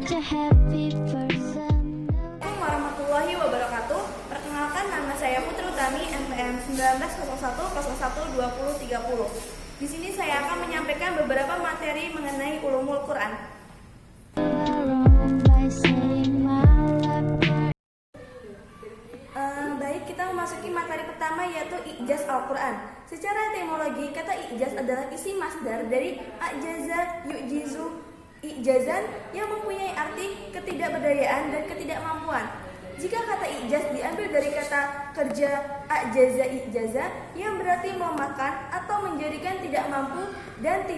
such a happy person. Assalamualaikum warahmatullahi wabarakatuh. Perkenalkan, nama saya Putri Utami, NPM 1901012030. Di sini saya akan menyampaikan beberapa materi mengenai ulumul Quran. Baik, kita memasuki materi pertama, yaitu i'jaz Al-Quran. Secara etimologi, kata i'jaz adalah isi masdar dari a'jaza yu'jizu i'jazan yang mempunyai arti ketidakberdayaan dan ketidakmampuan. Jika kata i'jaz diambil dari kata kerja a'jaza i'jaza yang berarti melemahkan atau menjadikan tidak mampu dan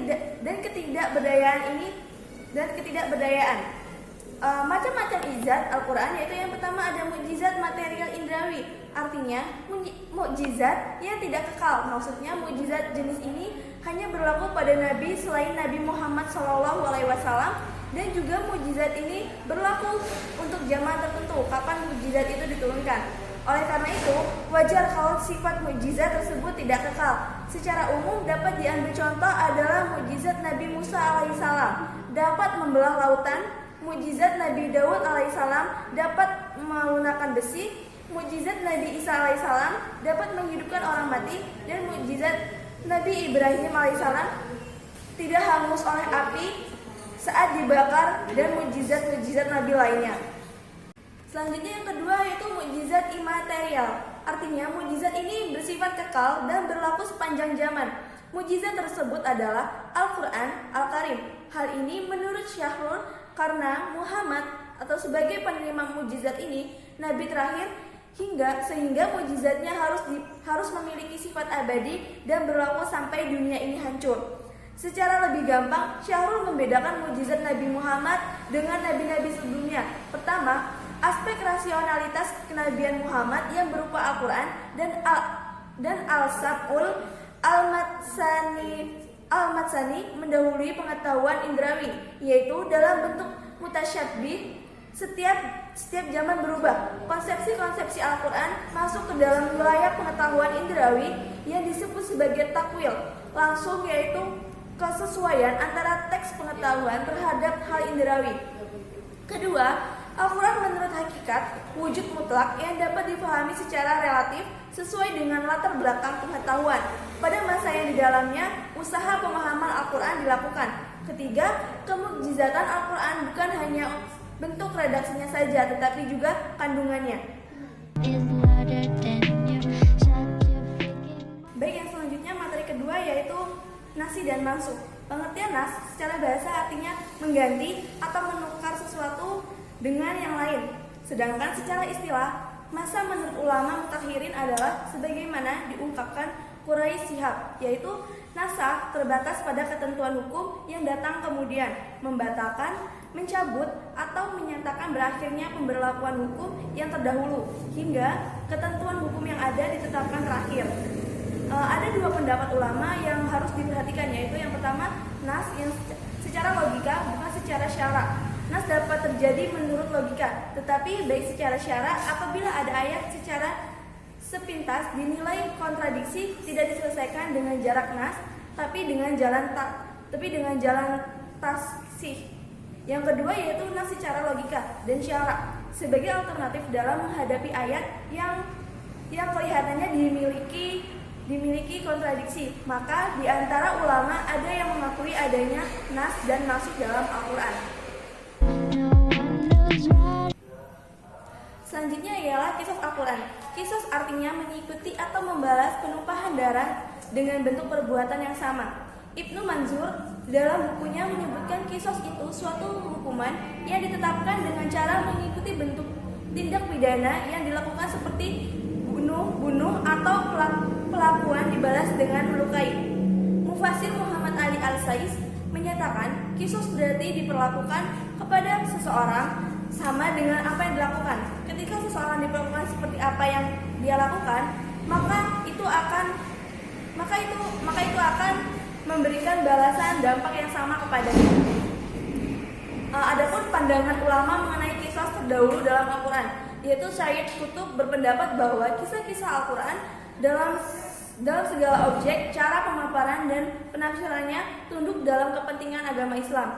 ketidakberdayaan. Macam-macam i'jaz Al-Quran, yaitu yang pertama ada mukjizat material indrawi, artinya mukjizat yang tidak kekal. Maksudnya mukjizat jenis ini hanya berlaku pada nabi selain Nabi Muhammad SAW, dan juga mukjizat ini berlaku untuk zaman tertentu kapan mukjizat itu diturunkan. Oleh karena itu, wajar kalau sifat mukjizat tersebut tidak kekal. Secara umum dapat diambil contoh adalah mukjizat Nabi Musa alaihissalam dapat membelah lautan, mukjizat Nabi Daud alaihissalam dapat melunakkan besi, mukjizat Nabi Isa alaihissalam dapat menghidupkan orang mati, dan mukjizat Nabi Ibrahim alaihissalam tidak hangus oleh api saat dibakar, dan mukjizat-mukjizat Nabi lainnya. Selanjutnya yang kedua yaitu mukjizat imaterial. Artinya mukjizat ini bersifat kekal dan berlaku sepanjang zaman. Mukjizat tersebut adalah Al-Quran Al-Karim. Hal ini menurut Syahrul karena Muhammad atau sebagai penerima mukjizat ini nabi terakhir, sehingga mukjizatnya harus memiliki sifat abadi dan berlaku sampai dunia ini hancur. Secara lebih gampang, Syahrul membedakan mukjizat Nabi Muhammad dengan nabi-nabi sebelumnya. Pertama, aspek rasionalitas kenabian Muhammad yang berupa Al-Quran dan Al-Sab'ul Al-Matsani mendahului pengetahuan indrawi, yaitu dalam bentuk mutasyabbih. Setiap zaman berubah. Konsepsi-konsepsi Al-Quran masuk ke dalam wilayah pengetahuan indrawi yang disebut sebagai takwil langsung, yaitu kesesuaian antara teks pengetahuan terhadap hal indrawi. Kedua, Al-Quran menurut hakikat wujud mutlak yang dapat dipahami secara relatif sesuai dengan latar belakang pengetahuan. Pada masa yang di dalamnya usaha pemahaman Al-Quran dilakukan. Ketiga, kemukjizatan Al-Quran bukan hanya bentuk redaksinya saja, tetapi juga kandungannya. Baik, yang selanjutnya materi kedua yaitu nasi dan mansukh. Pengertian nas secara bahasa artinya mengganti atau menukar sesuatu dengan yang lain. Sedangkan secara istilah, masa menurut ulama mutakhirin adalah sebagaimana diungkapkan Quraish Shihab, yaitu nasakh terbatas pada ketentuan hukum yang datang kemudian, membatalkan, mencabut, atau menyatakan berakhirnya pemberlakuan hukum yang terdahulu hingga ketentuan hukum yang ada ditetapkan terakhir. Ada dua pendapat ulama yang harus diperhatikan, yaitu yang pertama, nas yang secara logika bukan secara syarak. Nas dapat terjadi menurut logika, tetapi baik secara syarak apabila ada ayat secara sepintas dinilai kontradiksi tidak diselesaikan dengan jarak nas, tapi dengan jalan tasih. Yang kedua yaitu nas secara logika dan syarak sebagai alternatif dalam menghadapi ayat yang kelihatannya dimiliki kontradiksi. Maka di antara ulama ada yang mengakui adanya nas dan masuk dalam Al-Quran. Selanjutnya ialah kisos Al-Quran. Kisos artinya mengikuti atau membalas penumpahan darah dengan bentuk perbuatan yang sama. Ibnu Manzur dalam bukunya menyebutkan kisos itu suatu hukuman yang ditetapkan dengan cara mengikuti bentuk tindak pidana yang dilakukan seperti bunuh atau pelakuan dibalas dengan melukai. Mufasir Muhammad Ali Al-Sais menyatakan kisos berarti diperlakukan kepada seseorang sama dengan apa yang dilakukan. Ketika seseorang diperlakukan seperti apa yang dia lakukan, maka itu akan memberikan balasan dampak yang sama kepadanya. Adapun pandangan ulama mengenai kisos terdahulu dalam Al-Quran, yaitu Syed Qutb berpendapat bahwa kisah-kisah Al-Quran dalam segala objek, cara pemaparan dan penafsirannya tunduk dalam kepentingan agama Islam.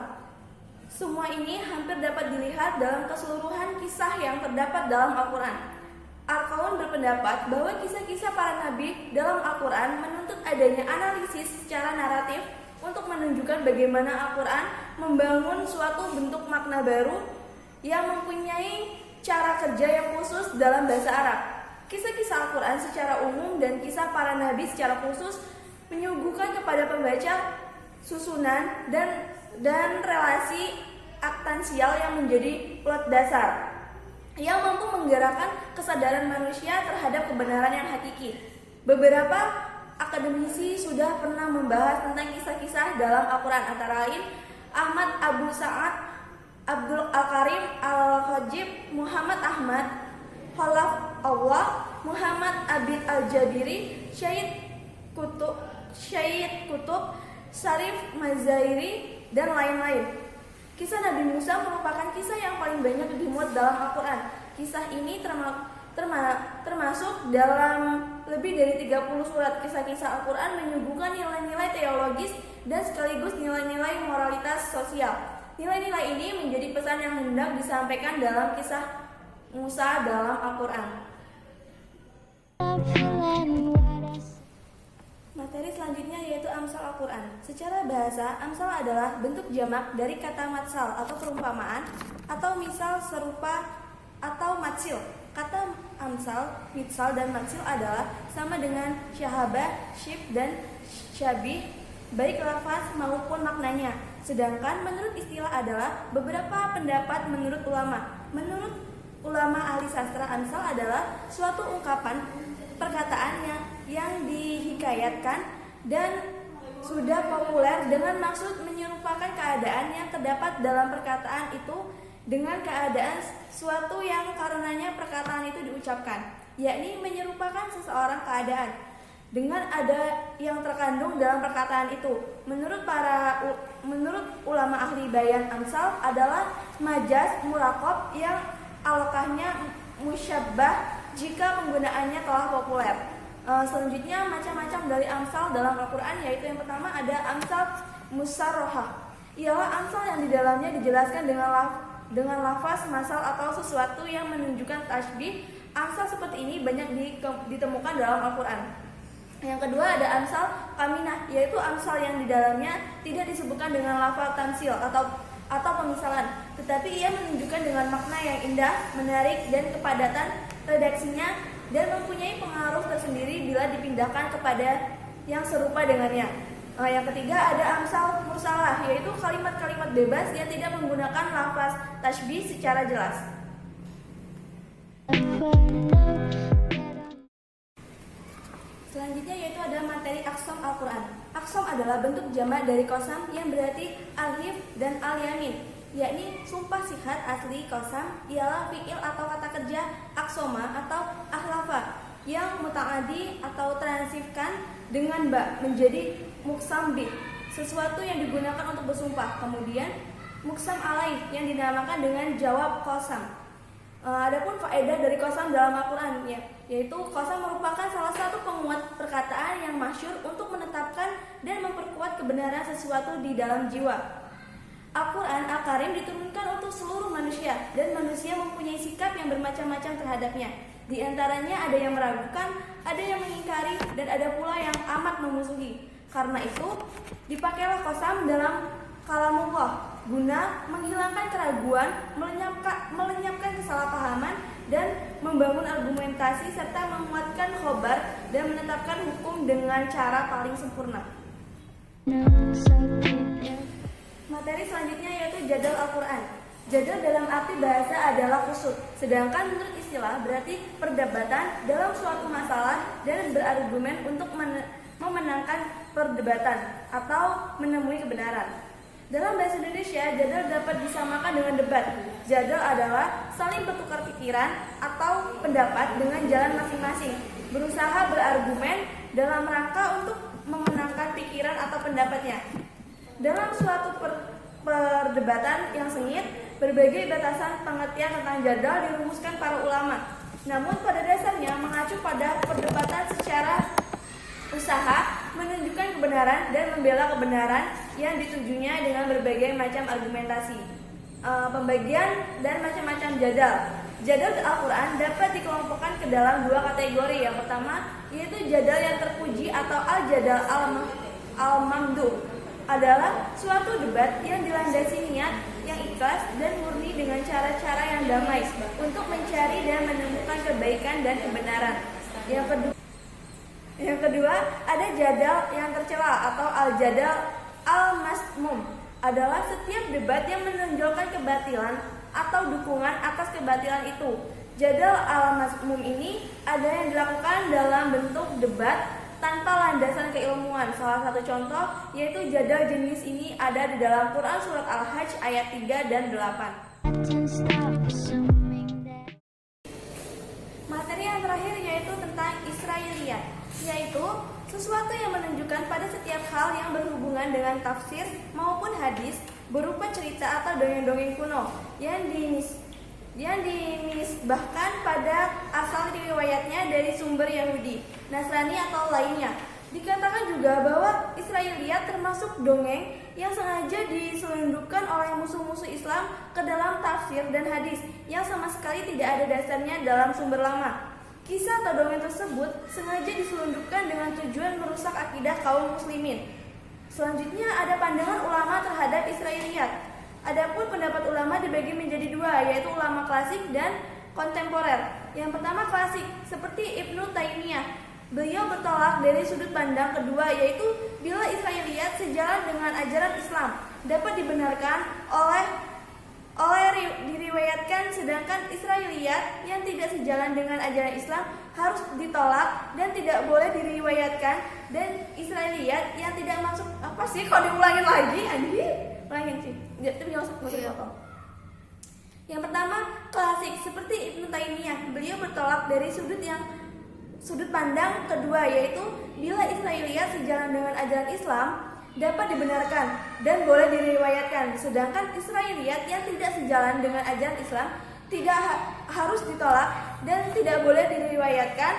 Semua ini hampir dapat dilihat dalam keseluruhan kisah yang terdapat dalam Al-Quran. Al-Qaun berpendapat bahwa kisah-kisah para nabi dalam Al-Quran menuntut adanya analisis secara naratif untuk menunjukkan bagaimana Al-Quran membangun suatu bentuk makna baru yang mempunyai cara kerja yang khusus dalam bahasa Arab. Kisah-kisah Al-Quran secara umum dan kisah para nabi secara khusus menyuguhkan kepada pembaca susunan dan relasi aktansial yang menjadi plot dasar yang mampu menggerakkan kesadaran manusia terhadap kebenaran yang hakiki. Beberapa akademisi sudah pernah membahas tentang kisah-kisah dalam Al-Quran, antara lain Ahmad Abu Sa'ad, Abdul Al-Karim Al-Khajib, Muhammad Ahmad Khalaf Allah, Muhammad Abid Al-Jabiri, Syed Kutub, Syarif Mazairi, dan lain-lain. Kisah Nabi Musa merupakan kisah yang paling banyak dimuat dalam Al-Quran. Kisah ini termasuk dalam lebih dari 30 surat. Kisah-kisah Al-Quran menyuguhkan nilai-nilai teologis dan sekaligus nilai-nilai moralitas sosial. Nilai-nilai ini menjadi pesan yang hendak disampaikan dalam kisah Musa dalam Al-Quran. Materi selanjutnya yaitu Amsal Al-Quran. Secara bahasa, amsal adalah bentuk jamak dari kata matsal atau perumpamaan, atau misal serupa atau matsil. Kata amsal, mitsal, dan matsil adalah sama dengan syahabah, syib, dan syabih, baik lafaz maupun maknanya. Sedangkan menurut istilah adalah beberapa pendapat menurut ulama. Menurut ulama ahli sastra, amsal adalah suatu ungkapan perkataannya yang dihikayatkan dan sudah populer dengan maksud menyerupakan keadaan yang terdapat dalam perkataan itu dengan keadaan suatu yang karenanya perkataan itu diucapkan, yakni menyerupakan seseorang keadaan dengan ada yang terkandung dalam perkataan itu. Menurut ulama ahli bayan, amsal adalah majaz murakob yang alokahnya musyabbah jika penggunaannya telah populer. Selanjutnya macam-macam dari amsal dalam Al-Quran, yaitu yang pertama ada amsal musarrohah. Ialah amsal yang di dalamnya dijelaskan dengan lafaz masal atau sesuatu yang menunjukkan tasbih. Amsal seperti ini banyak ditemukan dalam Al-Quran. Yang kedua ada amsal kaminah, yaitu amsal yang di dalamnya tidak disebutkan dengan lafaz tamsil atau pemisalan, tetapi ia menunjukkan dengan makna yang indah, menarik, dan kepadatan redaksinya, dan mempunyai pengaruh tersendiri bila dipindahkan kepada yang serupa dengannya. Yang ketiga ada amsal mursalah, yaitu kalimat-kalimat bebas yang tidak menggunakan lafaz tasbih secara jelas. Selanjutnya yaitu ada materi aqsam Al-Quran. Aqsam adalah bentuk jamak dari qasam yang berarti alif dan al-yamin, yakni sumpah sihat. Asli qasam ialah fi'il atau kata kerja aqsoma atau ahlafa yang muta'adi atau transifkan dengan ba menjadi muqsam bih, sesuatu yang digunakan untuk bersumpah. Kemudian muqsam alaih yang dinamakan dengan jawab qasam. Adapun faedah dari qasam dalam Al-Quran, yaitu qasam merupakan salah satu penguat perkataan yang masyhur untuk menetapkan dan memperkuat kebenaran sesuatu di dalam jiwa. Al-Quran Al-Karim diturunkan untuk seluruh manusia, dan manusia mempunyai sikap yang bermacam-macam terhadapnya. Di antaranya ada yang meragukan, ada yang mengingkari, dan ada pula yang amat memusuhi. Karena itu, dipakailah qasam dalam kalamullah guna menghilangkan keraguan, melenyapkan kesalahpahaman, dan membangun argumentasi serta menguatkan khobar dan menetapkan hukum dengan cara paling sempurna. Materi selanjutnya yaitu jadal Al-Quran. Jadal dalam arti bahasa adalah kusut, sedangkan menurut istilah berarti perdebatan dalam suatu masalah dan berargumen untuk memenangkan perdebatan atau menemui kebenaran. Dalam bahasa Indonesia, jadal dapat disamakan dengan debat. Jadal adalah saling bertukar pikiran atau pendapat dengan jalan masing-masing, berusaha berargumen dalam rangka untuk memenangkan pikiran atau pendapatnya. Dalam suatu perdebatan yang sengit, berbagai batasan pengertian tentang jadal dirumuskan para ulama. Namun pada dasarnya mengacu pada perdebatan secara usaha menunjukkan kebenaran dan membela kebenaran yang ditujunya dengan berbagai macam argumentasi. pembagian dan macam-macam jadal. Jadal Al-Quran dapat dikelompokkan ke dalam dua kategori. Yang pertama yaitu jadal yang terpuji atau al-jadal al-mamduh, adalah suatu debat yang dilandasi niat yang ikhlas dan murni dengan cara-cara yang damai untuk mencari dan menemukan kebaikan dan kebenaran. Yang kedua ada jadal yang tercela atau al-jadal al-masmum, adalah setiap debat yang menonjolkan kebatilan atau dukungan atas kebatilan itu. Jadal al-masmum ini ada yang dilakukan dalam bentuk debat tanpa landasan keilmuan. Salah satu contoh yaitu jadal jenis ini ada di dalam Quran surat Al-Hajj ayat 3 dan 8. Can't stop assuming that. Materi yang terakhir yaitu tentang Israiliyat, yaitu sesuatu yang menunjukkan pada setiap hal yang berhubungan dengan tafsir maupun hadis berupa cerita atau dongeng-dongeng kuno yang dinisbahkan pada asal riwayatnya dari sumber Yahudi, Nasrani atau lainnya. Dikatakan juga bahwa Israiliyat termasuk dongeng yang sengaja diselundupkan oleh musuh-musuh Islam ke dalam tafsir dan hadis yang sama sekali tidak ada dasarnya dalam sumber lama. Kisah atau dongeng tersebut sengaja diselundupkan dengan tujuan merusak akidah kaum muslimin. Selanjutnya ada pandangan ulama terhadap Israiliyat. Adapun pendapat ulama dibagi menjadi dua, yaitu ulama klasik dan kontemporer. Yang pertama klasik, seperti Ibnu Taimiyah. Beliau bertolak dari sudut pandang kedua, yaitu bila Israiliyat sejalan dengan ajaran Islam dapat dibenarkan oleh diriwayatkan, sedangkan Israiliyat yang tidak sejalan dengan ajaran Islam harus ditolak dan tidak boleh diriwayatkan. Dan Israiliyat yang tidak masuk, apa sih kalau diulangin lagi anjir? Ulangin sih. Yang pertama klasik, seperti Ibnu Taimiyah. Beliau bertolak dari sudut pandang kedua, yaitu bila Israiliyat sejalan dengan ajaran Islam dapat dibenarkan dan boleh diriwayatkan, sedangkan Israiliyat yang tidak sejalan dengan ajaran Islam tidak harus ditolak dan tidak boleh diriwayatkan,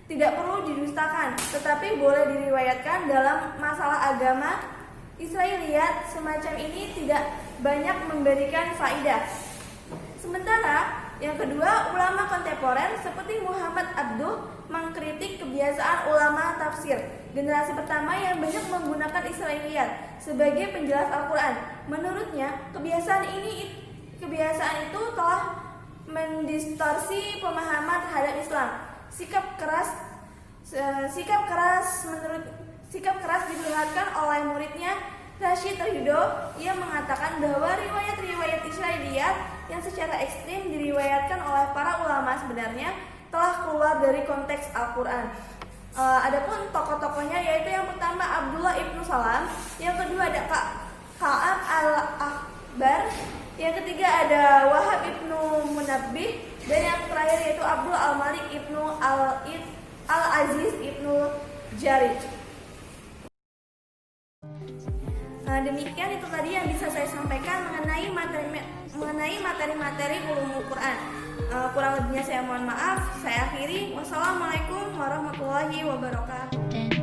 tidak perlu didustakan, tetapi boleh diriwayatkan dalam masalah agama. Israiliyat semacam ini tidak banyak memberikan faidah. Sementara yang kedua, ulama kontemporer seperti Muhammad Abduh mengkritik kebiasaan ulama tafsir generasi pertama yang banyak menggunakan Israiliyat sebagai penjelas Al-Quran. Menurutnya, kebiasaan itu telah mendistorsi pemahaman terhadap Islam. Sikap keras diperlihatkan oleh muridnya Rashid Ridho. Ia mengatakan bahwa riwayat-riwayat Israiliyat yang secara ekstrim diriwayatkan oleh para ulama sebenarnya telah keluar dari konteks Al-Quran. Adapun tokoh-tokohnya yaitu yang pertama Abdullah ibnu Salam, yang kedua ada Ka'ab al-Akhbar, yang ketiga ada Wahab ibnu Munabbih, dan yang terakhir yaitu Abdul al-Malik ibnu al-Aziz ibnu Jarij. Demikian itu tadi yang bisa saya sampaikan mengenai materi-materi ulumul Quran. Kurang lebihnya saya mohon maaf. Saya akhiri. Wassalamualaikum warahmatullahi wabarakatuh.